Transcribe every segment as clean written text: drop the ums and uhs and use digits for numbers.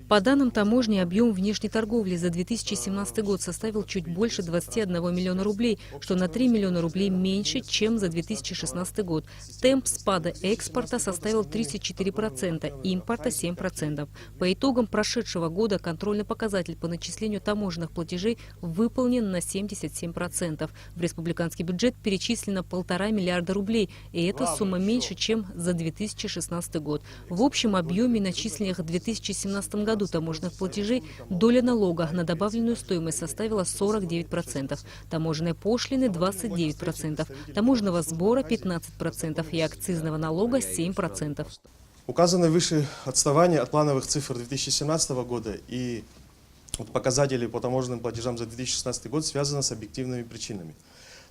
По данным таможни, объем внешней торговли за 2017 год составил чуть больше 21 миллиона рублей, что на 3 миллиона рублей меньше, чем за 2016 год. Темп спада экспорта составил 34%, импорта 7%. По итогам прошедшего года контрольный показатель по начислению таможенных платежей выполнен на 77%. В республиканский бюджет перечислено 1,5 миллиарда рублей, и эта сумма меньше, чем за 2016 год. В общем объеме начисленных в 2017 году таможенных платежей доля налога на добавленную стоимость составила 49%, таможенной пошлины 29%, таможенного сбора 15% и акцизного налога 7%. Указанное выше отставание от плановых цифр 2017 года и показателей по таможенным платежам за 2016 год связано с объективными причинами.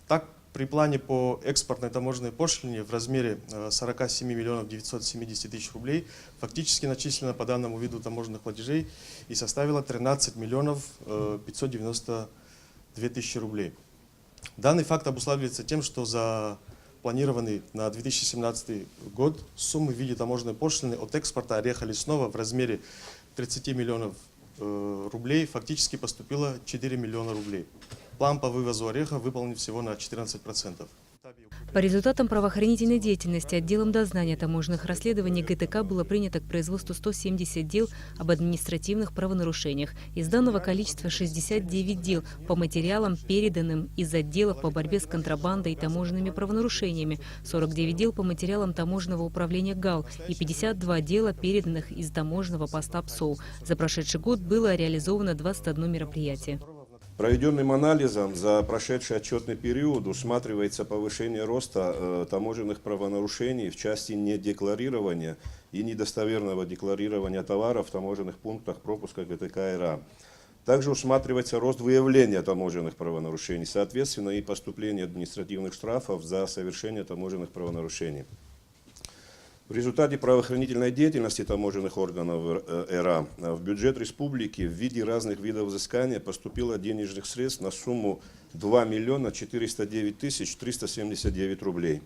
Так, при плане по экспортной таможенной пошлине в размере 47 миллионов 970 тысяч рублей фактически начислено по данному виду таможенных платежей и составило 13 миллионов 592 тысячи рублей. Данный факт обуславливается тем, что за планированный на 2017 год суммы в виде таможенной пошлины от экспорта ореха лесного в размере 30 миллионов рублей фактически поступило 4 миллиона рублей. План по вывозу ореха выполнен всего на 14%. По результатам правоохранительной деятельности отделом дознания таможенных расследований ГТК было принято к производству 170 дел об административных правонарушениях. Из данного количества 69 дел по материалам, переданным из отделов по борьбе с контрабандой и таможенными правонарушениями, 49 дел по материалам таможенного управления ГАЛ и 52 дела, переданных из таможенного поста ПСОУ. За прошедший год было реализовано 21 мероприятие. Проведенным анализом за прошедший отчетный период усматривается повышение роста таможенных правонарушений в части недекларирования и недостоверного декларирования товаров в таможенных пунктах пропуска ГТК РА. Также усматривается рост выявления таможенных правонарушений, соответственно и поступление административных штрафов за совершение таможенных правонарушений. В результате правоохранительной деятельности таможенных органов РА в бюджет республики в виде разных видов взыскания поступило денежных средств на сумму 2 миллиона 409 тысяч 379 рублей.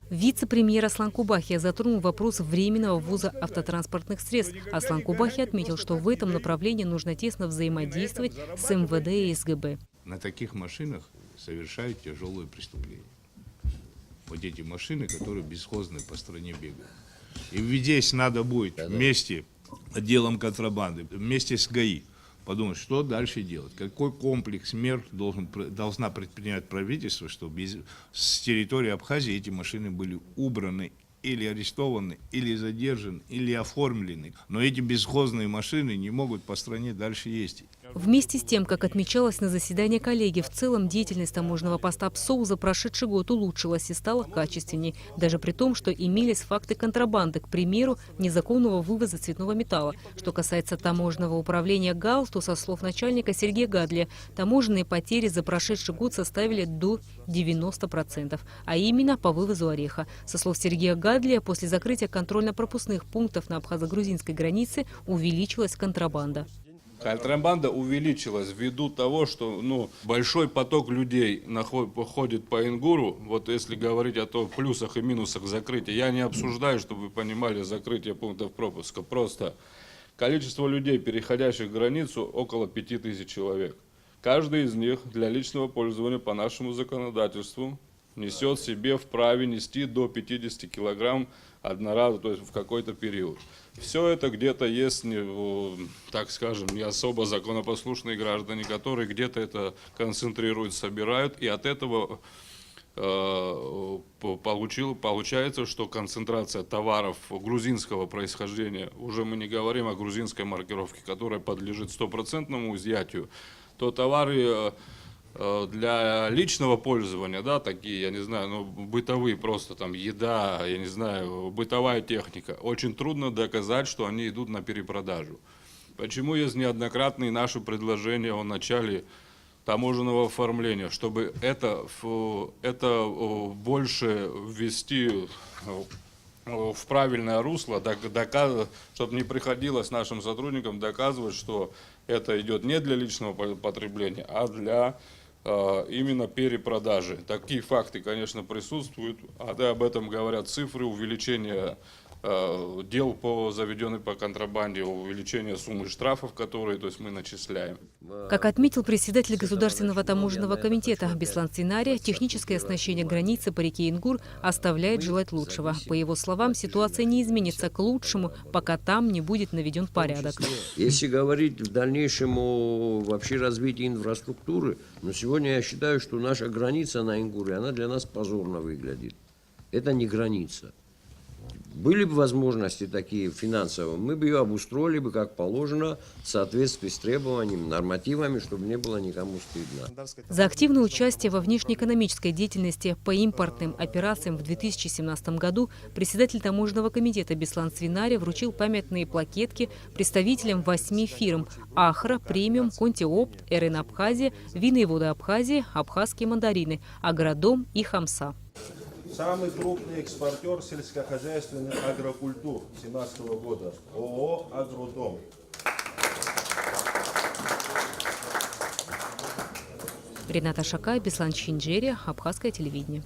Вице-премьер Аслан Кубахия затронул вопрос временного ввоза автотранспортных средств. Аслан Кубахия отметил, что в этом направлении нужно тесно взаимодействовать с МВД и СГБ. На таких машинах совершают тяжелые преступления. Вот эти машины, которые бесхозные по стране бегают. И здесь надо будет вместе с отделом контрабанды, вместе с ГАИ подумать, что дальше делать, какой комплекс мер должна предпринять правительство, чтобы с территории Абхазии эти машины были убраны или арестованы, или задержаны, или оформлены. Но эти бесхозные машины не могут по стране дальше ездить. Вместе с тем, как отмечалось на заседании коллегии, в целом деятельность таможенного поста ПСОУ за прошедший год улучшилась и стала качественней. Даже при том, что имелись факты контрабанды, к примеру, незаконного вывоза цветного металла. Что касается таможенного управления ГАЛ, то, со слов начальника Сергея Гадлия, таможенные потери за прошедший год составили до 90%, а именно по вывозу ореха. Со слов Сергея Гадлия, после закрытия контрольно-пропускных пунктов на абхазо-грузинской границе увеличилась контрабанда. Контрабанда увеличилась ввиду того, что большой поток людей ходит по Ингуру. Вот если говорить о плюсах и минусах закрытия, я не обсуждаю, чтобы вы понимали, закрытие пунктов пропуска. Просто количество людей, переходящих границу, около 5000 человек. Каждый из них для личного пользования по нашему законодательству несет себе вправе нести до 50 килограмм одноразово, то есть в какой-то период. Все это где-то есть, так скажем, не особо законопослушные граждане, которые где-то это концентрируют, собирают, и от этого получается, что концентрация товаров грузинского происхождения, уже мы не говорим о грузинской маркировке, которая подлежит 100% изъятию, то товары для личного пользования, да, такие, я не знаю, бытовые, просто там еда, я не знаю, бытовая техника, очень трудно доказать, что они идут на перепродажу. Почему есть неоднократные наши предложения о начале таможенного оформления, чтобы это больше ввести в правильное русло, чтобы не приходилось нашим сотрудникам доказывать, что это идет не для личного потребления, а для именно перепродажи. Такие факты, конечно, присутствуют, об этом говорят цифры увеличения дел заведенных по контрабанде, увеличение суммы штрафов, которые, то есть, мы начисляем. Как отметил председатель Государственного таможенного комитета Беслан Цинария, техническое оснащение границы по реке Ингур оставляет желать лучшего. По его словам, ситуация не изменится к лучшему, пока там не будет наведен порядок. Если говорить в дальнейшем о вообще развитии инфраструктуры, но сегодня я считаю, что наша граница на Ингуре, она для нас позорно выглядит. Это не граница. Были бы возможности такие финансовые, мы бы ее обустроили бы как положено в соответствии с требованиями, нормативами, чтобы не было никому стыдно. За активное участие во внешнеэкономической деятельности по импортным операциям в 2017 году председатель таможенного комитета Беслан Цинария вручил памятные плакетки представителям 8 фирм: Ахра, Премиум, Контиопт, РН Абхазия, Винные воды Абхазии, Абхазские мандарины, Агродом и Хамса. Самый крупный экспортер сельскохозяйственных агрокультур 2017 года – ООО «Агродом». Рената Шакай, Беслан Чинджери, Абхазское телевидение.